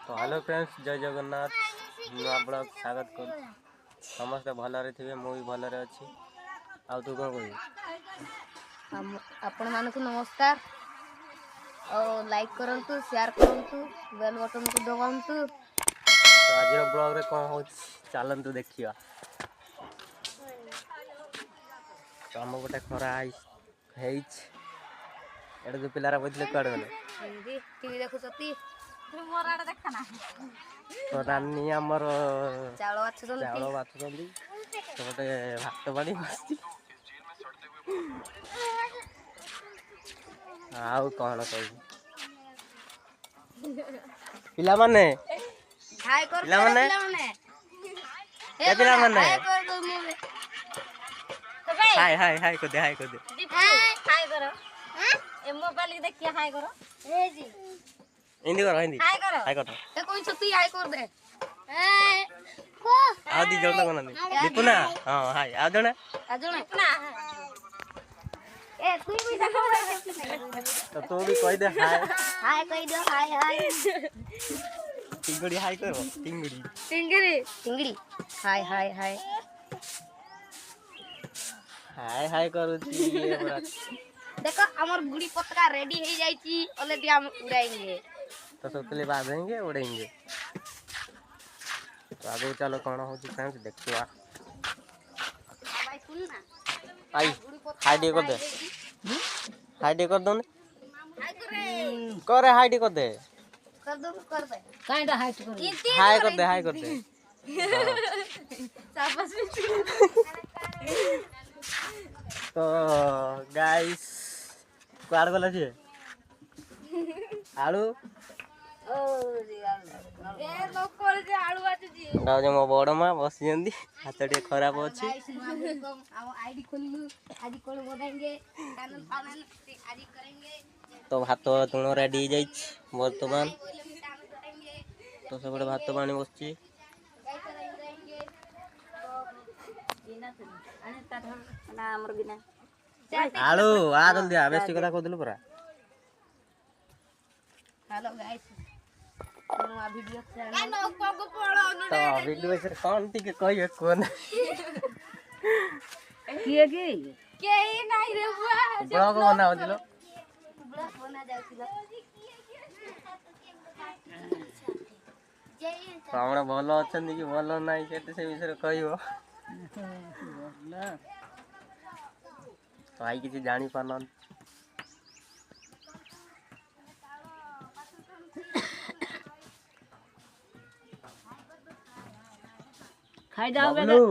तो hello friends जय जगन्नाथ नुआ ब्लॉग स्वागत कर समस्ते भलरे थे मुझे भलरे अच्छी आ तू कौन कह आपण मानक नमस्कार और लाइक करंतु शेयर करंतु बेल बटन को दबांतु। तो आज ब्लॉग रे कौन हो चलतु देखिया तो आम गोटे खरा एटा जो पिलारा बोलते कड़ गले टीवी देखुछती मोर आड़े देखा ना तो रानी आमर चावल बाछुंट तो गोटे भात बाड़ी बस आउ कौन कह पिला माने हाय कर पिला माने ए पिला माने हाय हाय हाय को दे हाय करो ए मोबाइल देखिए हाय करो ए जी हिंदी करो हिंदी हाय करो ए कोई छती हाय कर दे को आ दी जोड़ कोन नहीं दीपुना हां हाय आ जणे ना ए तू भी देखो तो तू भी कह दे हाय हाय कह दो हाय टिंगड़ी हाय करो टिंगड़ी हाय हाय हाय करूची ये बड़ा देखो हमर गुड़ी पतका रेडी हो जाईची ऑलरेडी हम उड़ाएंगे तो सबके बांधेंगे उड़ेंगे तो आगे चलो कौन हो फ्रेंड्स देखिए भाई सुन ना आई हाय डे कर दे हाय डे कर दो हाय करे करे हाय डे कर दे काइंडा हाइट कर हाय कर दे शाबाश तो गाइस कुआड़ गला छे आलू ओ ए लोकल जे आलू आछी जी गाव जे मो बड़ मां बसी जंदी हाथ टे खराब अछि हम आईडी खोललू आज कोल बनाएंगे चैनल पालन आज करेंगे तो भात तुण रेडी जाई वर्तमान तो सब भात पानी बसची आलू आ जल्दी आ बेसी कथा कहदिलु परा हेलो गाइस नवा वीडियो चैनल तो वीडियो से कौन थी के कहिए कोन किए की केही नाही रे बुआ ब्लॉग बना दिलो ब्लॉग बना जाउतिला तो हमरा भलो अछन कि भलो नाही केते से विषय कहियो तो आई किसी जानी पालन खाई जाओ बबलू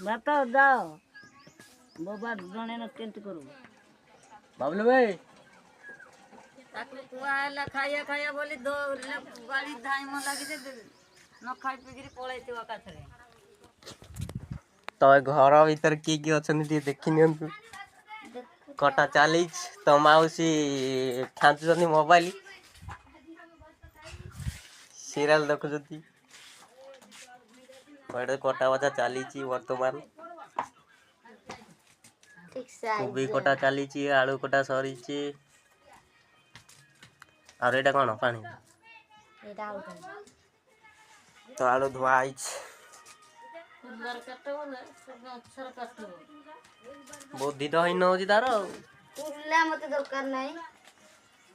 भात जाओ बाबा जने न केंत करू बबलू भाई ताकू कुआला खाया बोली दो गाड़ी धाई मन लागी दे न खाई पिगिरी पळैतिवा काथरे तो घर भीतर की अछन ती देखि नियंतु कटा चालीच तो माउसी खांचुनी मोबाइल सीरियल देखुछती बड़े कटा बजा चालीची वर्तमान कोबी कटा चालीची आलू कटा सरीची और एटा कोन पानी एटा आउ तो आलू धुआ आइछ सुंदर कटो बोले सब अक्षर कटो बुद्धि तो हिन होची तारो उल्ला मते दरकार नाही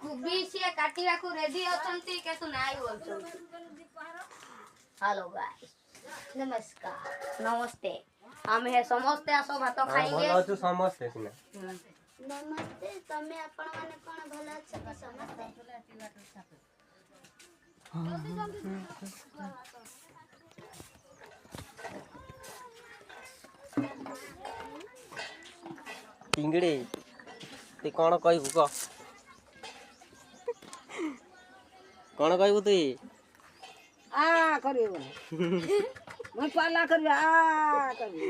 कुबी से काटिया को रेडी अछंती केतु नाही बोलछंती हेलो गाइस नमस्कार नमस्ते हम है समस्ते आसो भात खाएंगे भलो छु समस्ते सिना नमस्ते तमे आपण माने कोन भलो छ कि समस्ते टिंगड़ी ते कोन कहबू क कोन कहबू तू आ करियो मैं पाला करबे आ करबे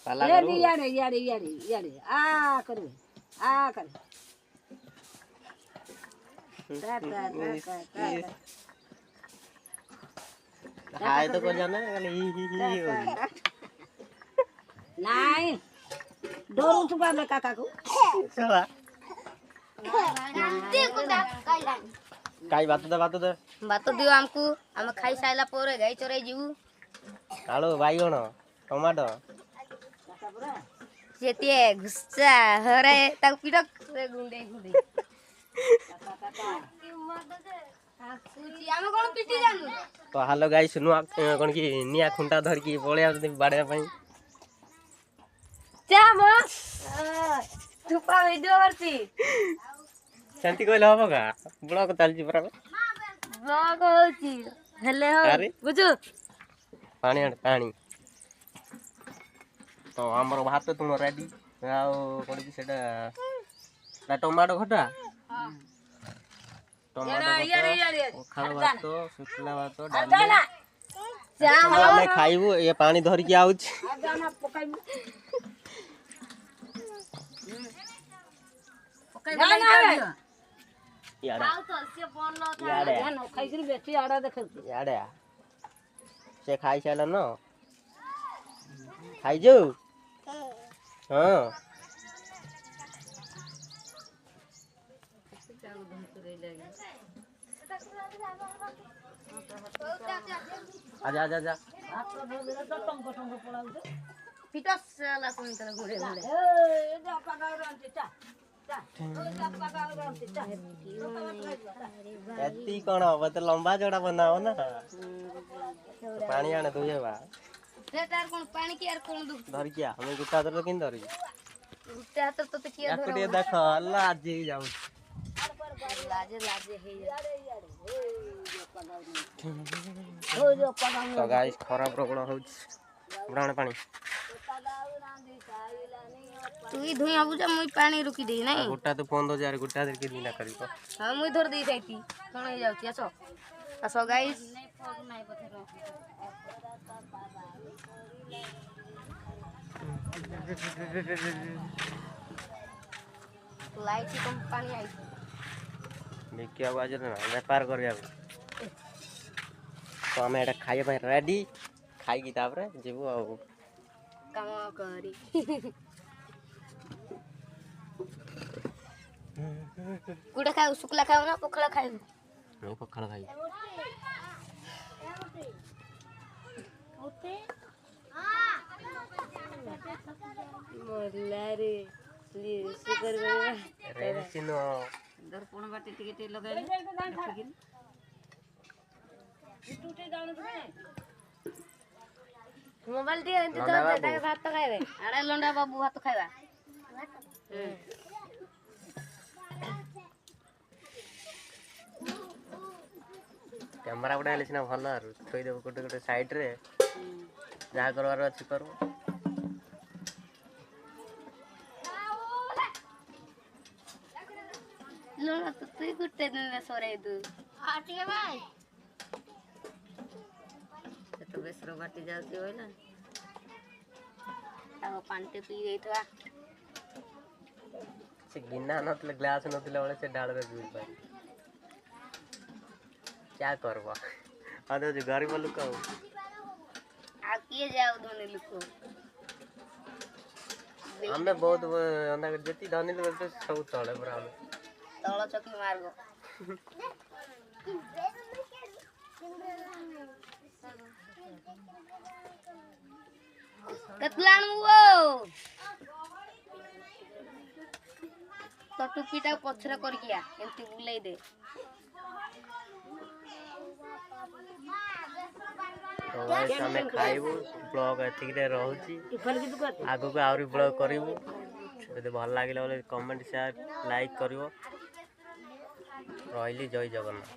पाला ये करू यारे आ करबे आ कर हाय तो को जाना खाली ही नहीं डोरू चुका ले काका को चला देखो काई କାଇ ଭାତ ଦେ ଭାତ ଦିଅ ଆମକୁ ଆମେ ଖାଇ ସାଇଲା ପରେ ଗାଈ ଚରାଇ ଯିବୁ ଆଳୁ ବାଇଗଣ ଟମାଟୋ ଯେତିଏ ଘୁଷା ହରେ ତାକୁ ପିଟ ଗୁଣ୍ଡେଇ ଗୁଣ୍ଡେଇ ଆମେ କଣ ପିଟି ଜାଣୁ ତ ହାଲୋ ଗାଇସ୍ ନୂଆ କଣ କି ନିଆଁ ଖୁଣ୍ଟା ଧରିକି ପଳେଇ ଆସୁଛନ୍ତି ବାଡେଇବା ପାଇଁ ଧୂପା ଭିଡିଓ କରୁଛି ସେମିତି କହିଲେ ହବ କା ବ୍ଲଗ ଚାଲିଛି ପରା ବ୍ଲଗ ହଉଛି ହେଲେ ଆରେ ବୁଝୁ ପାଣି ଆଣେ ପାଣି ତ ଆମର ଭାତ ତୁମ ରେଡି ଆଉ କଣ କି ସେଟା ଟମାଟୋ ଖଟା ଟମାଟୋ ଖଟା ପଖାଳ ଭାତ ଶୁଖିଲା ଭାତ ଡାଲି ଆମେ ଖାଇବୁ ଏ ପାଣି ଧରିକି ଆଉଛି ସେ ଖାଇସାରିଲ ନା ଖାଇଛୁ ହଁ ଆजा ଆजा ଆजा ଏତି କଣ ହବ ତ ଲମ୍ବା ଚଉଡ଼ା ବନାବ ନା ପାଣି ଆଣେ ଧୋଇବା ଧରିକି ଆମେ ଗୋଟେ ହାତରେ କେମିତି ଧରିବି ଟିକେ ଦେଖ ଲାଜି ଯାଉଛି ତ ଗାଈ ଖରା ପ୍ରବଳ ହଉଛି ପାଣି তুই ধুই হবুজা মুই পানি রুকি দেই নাই গোটা তো 15000 গোটা দের কেদিন না করিব হ্যাঁ মুই ধর দেই যাইতি কোন হই যাଉଛି আছো আছো গাইস ଲାଇଟ୍ କମ୍ପାନୀ ଆଇଛି ଦେଖିବାକୁ ଆଜି ନା ବେପାର କରିବାକୁ ତ ଆମେ ଏଇଟା ଖାଇବା ପାଇଁ ରେଡି ଖାଇକି ତାପରେ ଯିବୁ ଆଉ କାମ କରି କୁଟା ଖାଉ ଶୁକ୍ଲା ଖାଉ ନା ପଖାଳ ଖାଇବୁ ମୁଁ ପଖାଳ ଖାଇବି ମଲାରେ ଦର୍ପଣ ବାଟି ଟିକେ ଟିକେ ଲଗାଇଲେ ମୋବାଇଲ ଟିକେ ଏମିତି ଧର ତାକେ ଭାତ ଖାଇବେ ଆଡେ ଲଣ୍ଡା ବାବୁ ଭାତ ଖାଇବା କ୍ୟାମେରା ଗୋଟେ ହେଲେ ସିନା ଭଲ ଆଉ ଥୋଇଦେବୁ ଗୋଟେ ଗୋଟେ ସାଇଡରେ ଯାହା କରିବାର ଅଛି କରୁ ଲୁଣ ତ ତୁଇ ଗୋଟେ ଦିନରେ ସରେଇ ଦୁ ଟିକେ ଭାଇ ସେ ତ ବେସର ବାଟି ଯାଉଛି ବୋଇଲା ଆଉ ପାଣିଟେ ପିଇ ଦେଇଥିବା ସେ ଗିନା ନଥିଲେ ଗ୍ଲାସ ନଥିଲେ ବେଳେ ସେ ଡାଳରେ ପିଇ ପାରେ क्या करबा अरे जो गरीब लोग ଆଉ କିଏ ଯାଉ ଧନୀ ଲୋକ ଆମେ ବହୁତ ଯେତିକି ଧନୀ ଲୋକ ସବୁ ତଳେ ପୁରା ଆମେ ତଳ ଚକି ମାର୍ଗ କେତଲା ଆଣୁ ତ ଟୁପିଟାକୁ ପଛରେ କରିକି ଏମିତି ବୁଲେଇ ଦେ तो ଆମେ ଖାଇବୁ ବ୍ଲଗ ଏତିକିରେ ରହୁଛି ଆଗକୁ ଆହୁରି ବ୍ଲଗ କରିବୁ ଯଦି ଭଲ ଲାଗିଲା ବୋଲେ କମେଣ୍ଟ ସେୟାର ଲାଇକ୍ କରିବ ରହିଲି ଜୟ ଜଗନ୍ନାଥ।